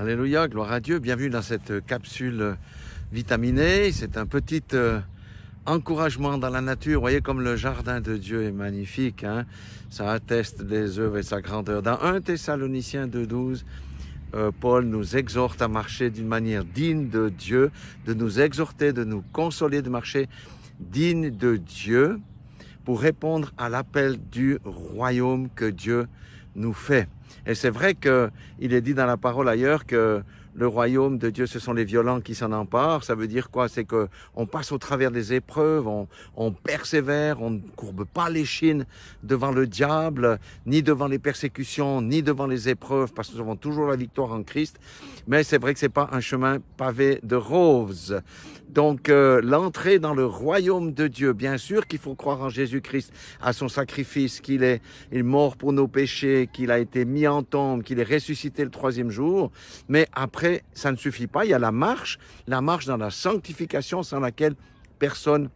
Alléluia, gloire à Dieu. Bienvenue dans cette capsule vitaminée. C'est un petit encouragement dans la nature. Vous voyez comme le jardin de Dieu est magnifique. Hein? Ça atteste des œuvres et sa grandeur. Dans 1 Thessaloniciens 2,12, Paul nous exhorte à marcher d'une manière digne de Dieu, de nous exhorter, de nous consoler, de marcher digne de Dieu pour répondre à l'appel du royaume que Dieu nous fait. Et c'est vrai qu'il est dit dans la parole ailleurs que le royaume de Dieu, ce sont les violents qui s'en emparent. Ça veut dire quoi? C'est qu'on passe au travers des épreuves, on persévère, on ne courbe pas l'échine devant le diable, ni devant les persécutions, ni devant les épreuves, parce que nous avons toujours la victoire en Christ. Mais c'est vrai que c'est pas un chemin pavé de roses. Donc l'entrée dans le royaume de Dieu, bien sûr qu'il faut croire en Jésus-Christ, à son sacrifice, qu'il est mort pour nos péchés, qu'il a été mis en tombe, qu'il est ressuscité le 3e jour. Mais après, ça ne suffit pas. Il y a la marche dans la sanctification sans laquelle personne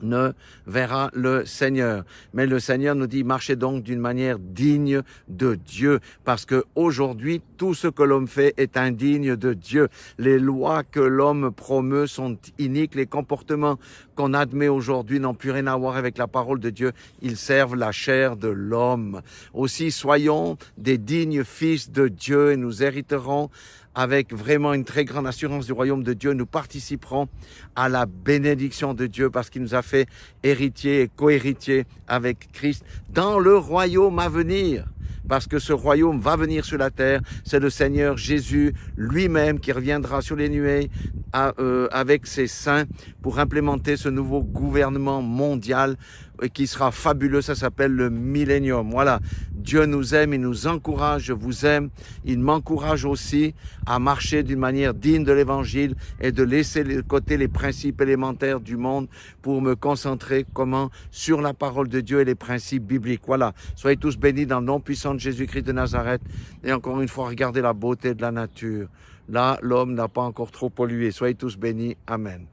ne verra le Seigneur. Mais le Seigneur nous dit, marchez donc d'une manière digne de Dieu, parce que aujourd'hui, tout ce que l'homme fait est indigne de Dieu. Les lois que l'homme promeut sont iniques, les comportements qu'on admet aujourd'hui n'ont plus rien à voir avec la parole de Dieu, ils servent la chair de l'homme. Aussi, soyons des dignes fils de Dieu et nous hériterons avec vraiment une très grande assurance du royaume de Dieu. Nous participerons à la bénédiction de Dieu parce qu'il nous a fait héritiers et co-héritiers avec Christ dans le royaume à venir. Parce que ce royaume va venir sur la terre, c'est le Seigneur Jésus lui-même qui reviendra sur les nuées avec ses saints pour implémenter ce nouveau gouvernement mondial qui sera fabuleux, ça s'appelle le millénium. Voilà, Dieu nous aime, il nous encourage, je vous aime, il m'encourage aussi à marcher d'une manière digne de l'évangile et de laisser de côté les principes élémentaires du monde pour me concentrer sur la parole de Dieu et les principes bibliques. Voilà, soyez tous bénis dans le nom puissant de Jésus-Christ de Nazareth et encore une fois, regardez la beauté de la nature. Là, l'homme n'a pas encore trop pollué. Soyez tous bénis. Amen.